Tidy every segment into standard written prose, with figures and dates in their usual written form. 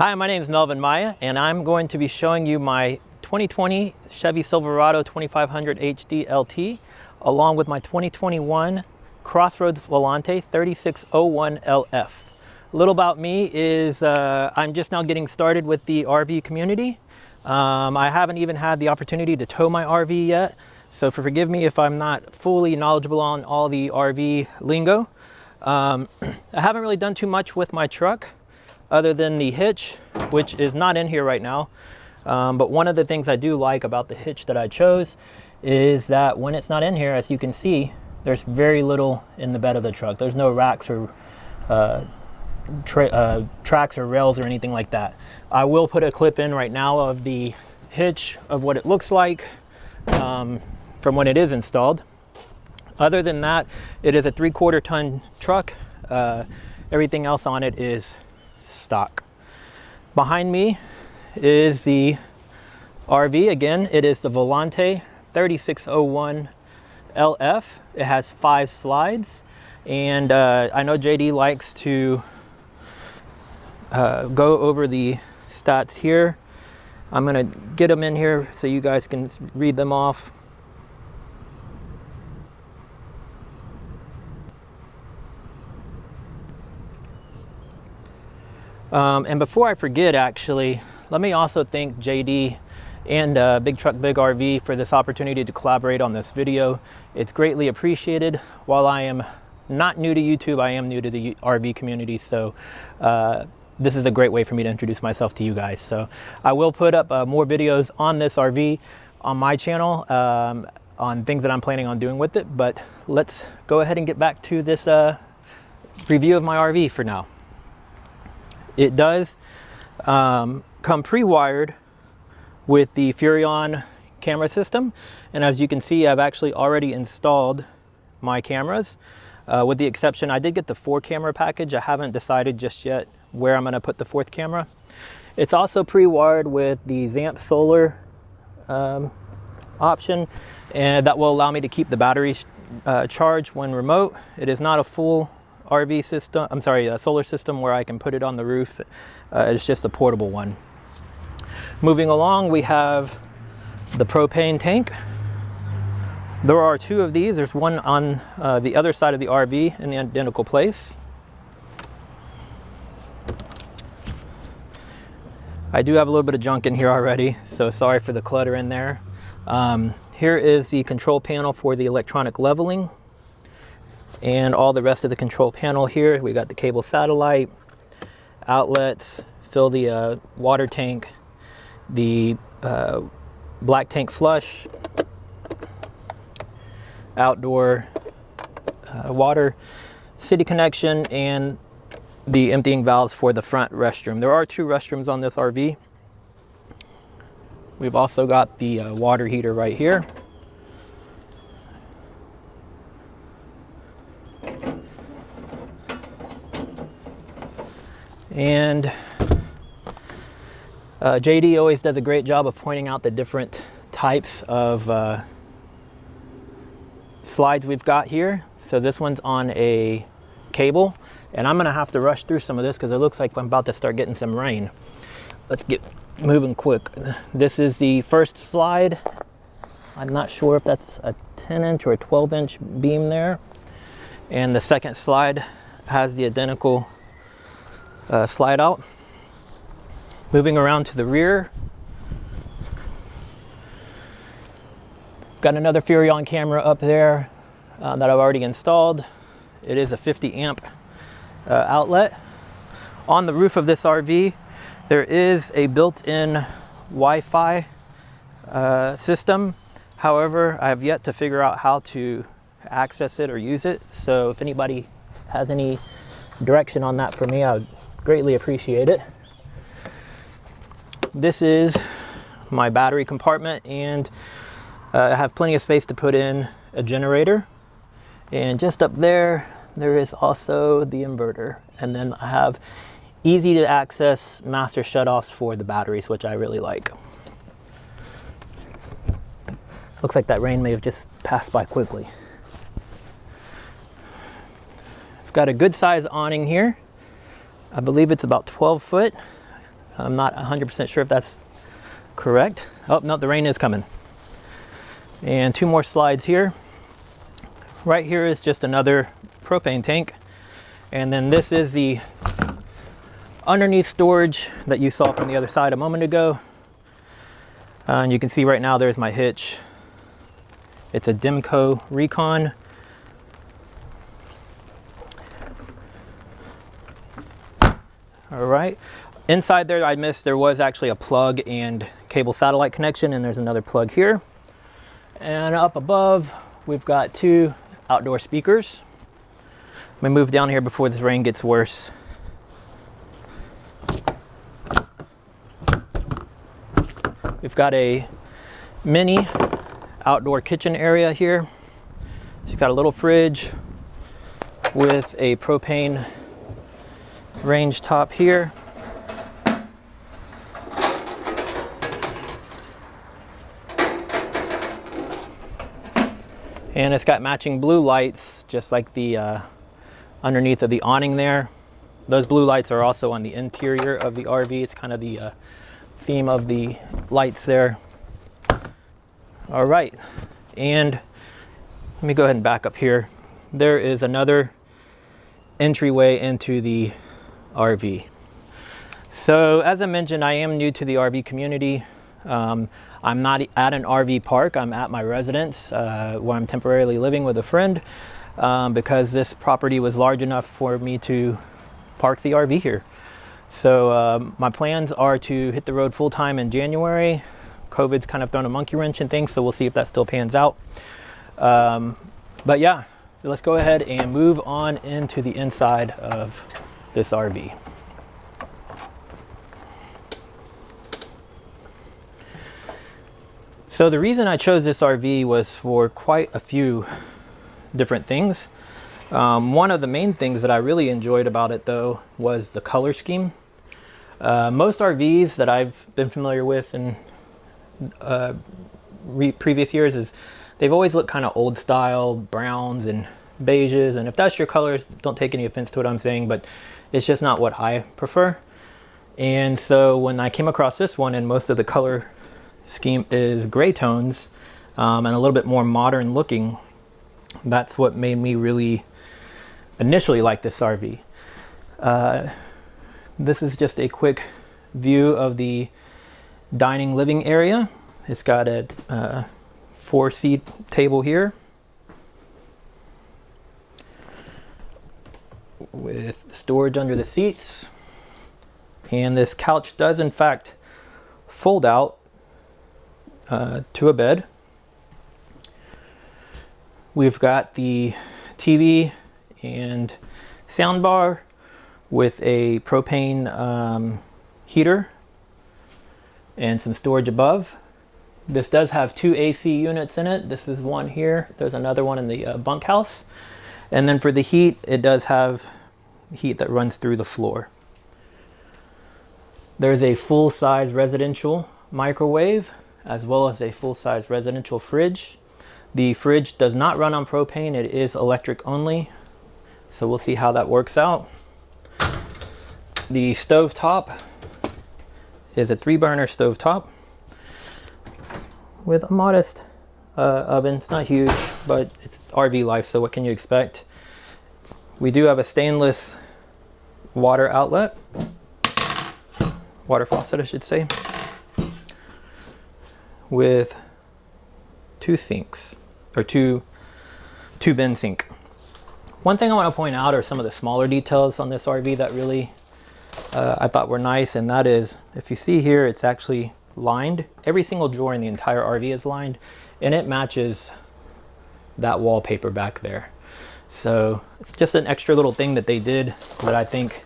Hi, my name is Melvin Maya, and I'm going to be showing you my 2020 Chevy Silverado 2500 HD LT, along with my 2021 Crossroads Volante 3601 LF. A little about me is I'm just now getting started with the RV community. I haven't even had the opportunity to tow my RV yet, so forgive me if I'm not fully knowledgeable on all the RV lingo. I haven't really done too much with my truck other than the hitch, which is not in here right now. But one of the things I do like about the hitch that I chose is that when it's not in here, as you can see, there's very little in the bed of the truck. There's no racks or tracks or rails or anything like that. I will put a clip in right now of the hitch of what it looks like from when it is installed. Other than that, it is a 3/4 ton truck. Everything else on it is stock. Behind me is the RV. Again, it is the Volante 3601 LF. It has 5 slides, and I know JD likes to go over the stats here. I'm gonna get them in here so you guys can read them off. And before I forget, actually, let me also thank JD and Big Truck Big RV for this opportunity to collaborate on this video. It's greatly appreciated. While I am not new to YouTube, I am new to the RV community, so this is a great way for me to introduce myself to you guys. So I will put up more videos on this RV on my channel, on things that I'm planning on doing with it, but let's go ahead and get back to this review of my RV for now. It does come pre-wired with the Furrion camera system, and as you can see, I've actually already installed my cameras, with the exception I did get the 4-camera package. I haven't decided just yet where I'm going to put the 4th camera. It's also pre-wired with the Zamp solar option, and that will allow me to keep the batteries charged when remote. It is not a full RV system, I'm sorry, a solar system where I can put it on the roof. It's just a portable one. Moving along, we have the propane tank. There are 2 of these. There's one on the other side of the RV in the identical place. I do have a little bit of junk in here already, so sorry for the clutter in there. Here is the control panel for the electronic leveling, and all the rest of the control panel here. We got the cable satellite, outlets, fill the water tank, the black tank flush, outdoor water, city connection, and the emptying valves for the front restroom. There are 2 restrooms on this RV. We've also got the water heater right here. And JD always does a great job of pointing out the different types of slides we've got here. So this one's on a cable, and I'm gonna have to rush through some of this because it looks like I'm about to start getting some rain. Let's get moving quick. This is the first slide. I'm not sure if that's a 10-inch or a 12-inch beam there. And the second slide has the identical slide out. Moving around to the rear, got another Furrion camera up there that I've already installed. It is a 50 amp outlet. On the roof of this RV, there is a built-in Wi-Fi system. However, I have yet to figure out how to access it or use it. So if anybody has any direction on that for me, I would greatly appreciate it. This is my battery compartment, and I have plenty of space to put in a generator. And just up there, there is also the inverter. And then I have easy to access master shutoffs for the batteries, which I really like. Looks like that rain may have just passed by quickly. I've got a good size awning here. I believe it's about 12 foot. I'm not 100% sure if that's correct. Oh, no, the rain is coming. And 2 more slides here. Right here is just another propane tank. And then this is the underneath storage that you saw from the other side a moment ago. And you can see right now there's my hitch. It's a Demco Recon. All right, inside there I missed, there was actually a plug and cable satellite connection, and there's another plug here. And up above, we've got 2 outdoor speakers. Let me move down here before this rain gets worse. We've got a mini outdoor kitchen area here. She's got a little fridge with a propane range top here. And it's got matching blue lights, just like the underneath of the awning there. Those blue lights are also on the interior of the RV. It's kind of the theme of the lights there. All right, and let me go ahead and back up here. There is another entryway into the RV. So as I mentioned, I am new to the RV community. I'm not at an RV park. I'm at my residence where I'm temporarily living with a friend because this property was large enough for me to park the RV here. So my plans are to hit the road full time in January. COVID's kind of thrown a monkey wrench in things, so we'll see if that still pans out. But yeah, so let's go ahead and move on into the inside of this RV. So the reason I chose this RV was for quite a few different things. One of the main things that I really enjoyed about it though was the color scheme. Most RVs that I've been familiar with in previous years is they've always looked kind of old style, browns and beiges, and if that's your colors, don't take any offense to what I'm saying, but it's just not what I prefer. And so when I came across this one, and most of the color scheme is gray tones and a little bit more modern looking, that's what made me really initially like this RV. This is just a quick view of the dining living area. It's got a 4-seat table here with storage under the seats, and this couch does in fact fold out to a bed. We've got the TV and sound bar with a propane heater and some storage above. This does have 2 AC units in it. This is one here. There's another one in the bunkhouse. And then for the heat, it does have heat that runs through the floor. There's a full-size residential microwave as well as a full-size residential fridge. The fridge does not run on propane. It is electric only. So we'll see how that works out. The stovetop is a 3-burner stovetop with a modest oven. It's not huge, but it's RV life, so what can you expect? We do have a stainless water outlet, water faucet I should say, with 2 sinks, or two bin sink. One thing I want to point out are some of the smaller details on this RV that really I thought were nice, and that is, if you see here, it's actually lined. Every single drawer in the entire RV is lined, and it matches that wallpaper back there. So it's just an extra little thing that they did that I think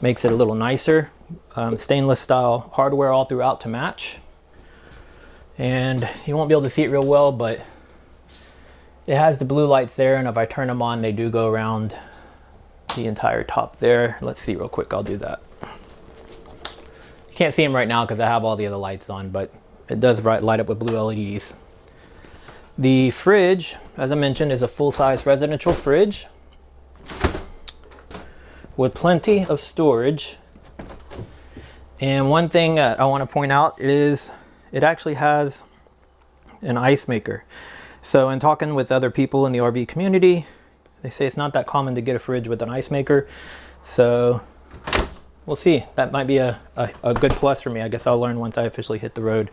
makes it a little nicer. Stainless style hardware all throughout to match. And you won't be able to see it real well, but it has the blue lights there, and if I turn them on, they do go around the entire top there. Let's see real quick, I'll do that. You can't see them right now because I have all the other lights on, but it does light up with blue LEDs. The fridge, as I mentioned, is a full-size residential fridge with plenty of storage. And one thing I want to point out is it actually has an ice maker. So in talking with other people in the RV community, they say it's not that common to get a fridge with an ice maker. So we'll see. That might be a good plus for me. I guess I'll learn once I officially hit the road.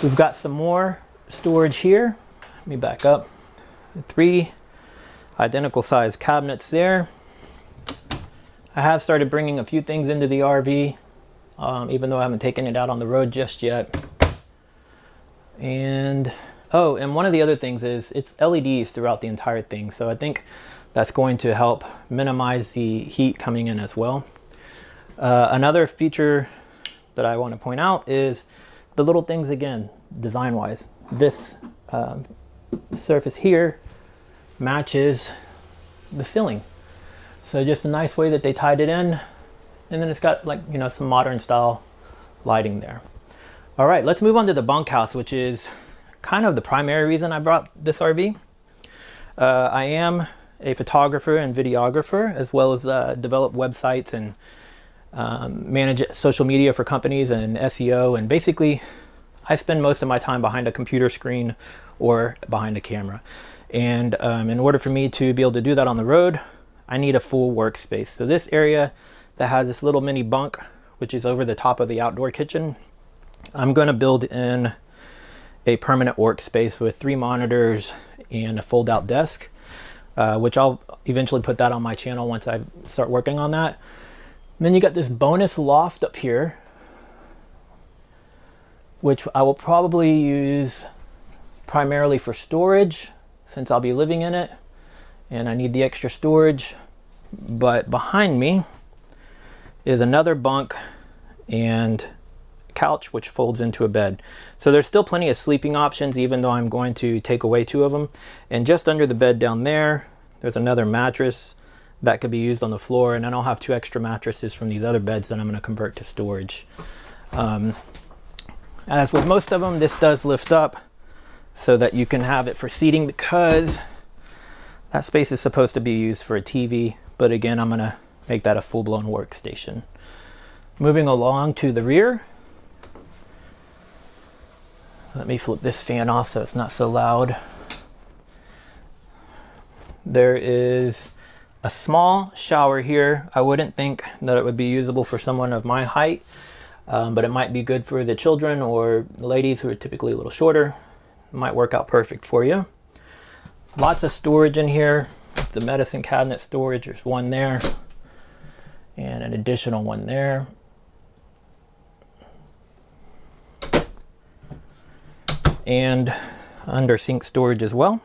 We've got some more storage here. Let me back up. 3 identical size cabinets there. I have started bringing a few things into the RV, even though I haven't taken it out on the road just yet. And oh, and one of the other things is it's LEDs throughout the entire thing. So I think that's going to help minimize the heat coming in as well. Another feature that I want to point out is the little things again, design-wise. This surface here matches the ceiling. So just a nice way that they tied it in. And then it's got, like, you know, some modern style lighting there. All right, let's move on to the bunkhouse, which is kind of the primary reason I brought this RV. I am a photographer and videographer, as well as develop websites and manage social media for companies and SEO. And basically, I spend most of my time behind a computer screen or behind a camera. And in order for me to be able to do that on the road, I need a full workspace. So this area that has this little mini bunk, which is over the top of the outdoor kitchen, I'm going to build in a permanent workspace with 3 monitors and a fold-out desk, which I'll eventually put that on my channel once I start working on that. And then you got this bonus loft up here, which I will probably use primarily for storage, since I'll be living in it and I need the extra storage. But behind me is another bunk and couch, which folds into a bed. So there's still plenty of sleeping options, even though I'm going to take away 2 of them. And just under the bed down there, there's another mattress that could be used on the floor. And then I'll have 2 extra mattresses from these other beds that I'm going to convert to storage. As with most of them, this does lift up so that you can have it for seating, because that space is supposed to be used for a TV. But again, I'm going to make that a full-blown workstation. Moving along to the rear. Let me flip this fan off so it's not so loud. There is a small shower here. I wouldn't think that it would be usable for someone of my height, but it might be good for the children or the ladies who are typically a little shorter. It might work out perfect for you. Lots of storage in here. The medicine cabinet storage, there's one there and an additional one there. And under sink storage as well.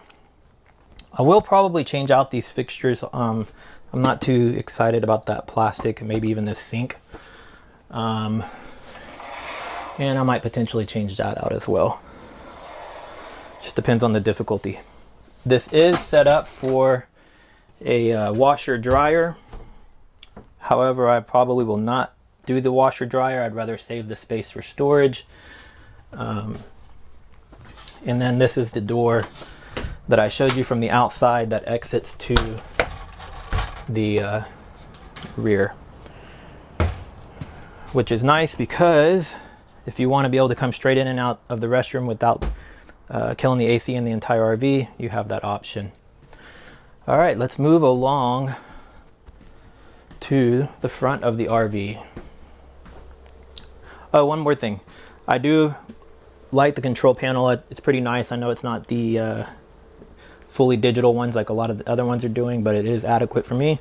I will probably change out these fixtures. I'm not too excited about that plastic and maybe even this sink. And I might potentially change that out as well. Just depends on the difficulty. This is set up for a washer dryer. However, I probably will not do the washer dryer. I'd rather save the space for storage. And then this is the door that I showed you from the outside that exits to the rear, which is nice because if you want to be able to come straight in and out of the restroom without killing the AC in the entire RV, you have that option. All right, let's move along to the front of the RV. Oh, one more thing. I do like the control panel. It's pretty nice. I know it's not the fully digital ones like a lot of the other ones are doing, but it is adequate for me.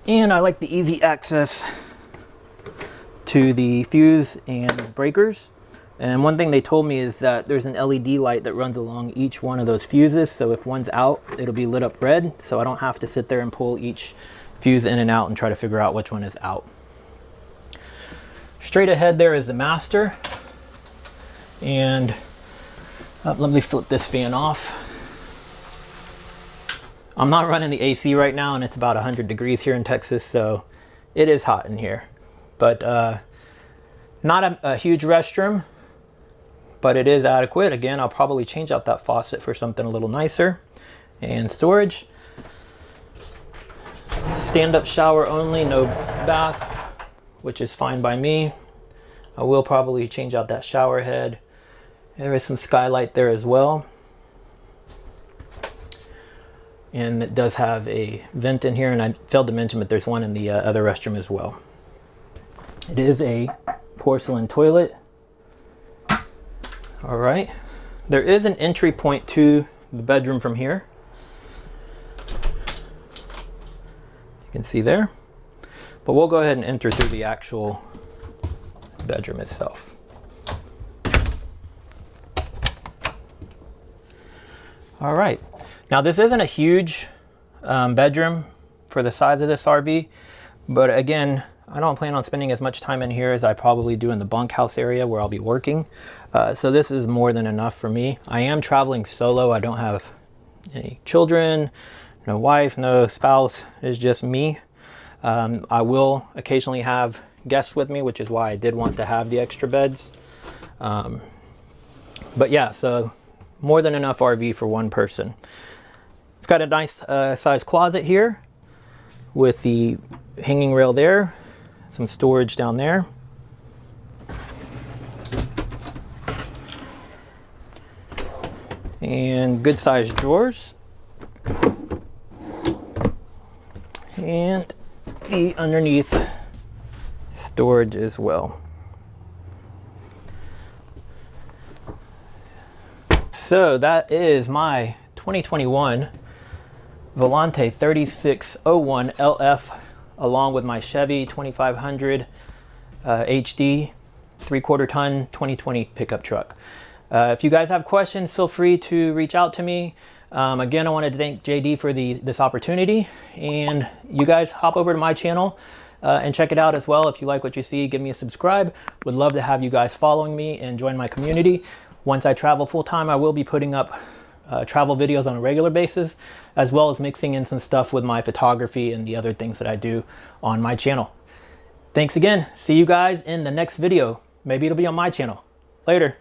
And I like the easy access to the fuse and breakers. And one thing they told me is that there's an LED light that runs along each one of those fuses. So if one's out, it'll be lit up red. So I don't have to sit there and pull each fuse in and out and try to figure out which one is out. Straight ahead there is the master. And let me flip this fan off. I'm not running the AC right now, and it's about 100 degrees here in Texas, so it is hot in here. But not a huge restroom, but it is adequate. Again, I'll probably change out that faucet for something a little nicer. And storage. Stand-up shower only, no bath, which is fine by me. I will probably change out that shower head. There is some skylight there as well. And it does have a vent in here, and I failed to mention, but there's one in the other restroom as well. It is a porcelain toilet. All right. There is an entry point to the bedroom from here. You can see there. But we'll go ahead and enter through the actual bedroom itself. All right. Now this isn't a huge bedroom for the size of this RV, but again, I don't plan on spending as much time in here as I probably do in the bunkhouse area where I'll be working. So this is more than enough for me. I am traveling solo. I don't have any children, no wife, no spouse. It's just me. I will occasionally have guests with me, which is why I did want to have the extra beds. But yeah, so more than enough RV for one person. It's got a nice sized closet here with the hanging rail there, some storage down there. And good sized drawers. And the underneath storage as well. So that is my 2021 Volante 3601 LF along with my Chevy 2500 HD 3/4 ton 2020 pickup truck. If you guys have questions, feel free to reach out to me. Again, I wanted to thank JD for this opportunity, and you guys hop over to my channel and check it out as well. If you like what you see, give me a subscribe. Would love to have you guys following me and join my community. Once I travel full time, I will be putting up travel videos on a regular basis, as well as mixing in some stuff with my photography and the other things that I do on my channel. Thanks again. See you guys in the next video. Maybe it'll be on my channel. Later.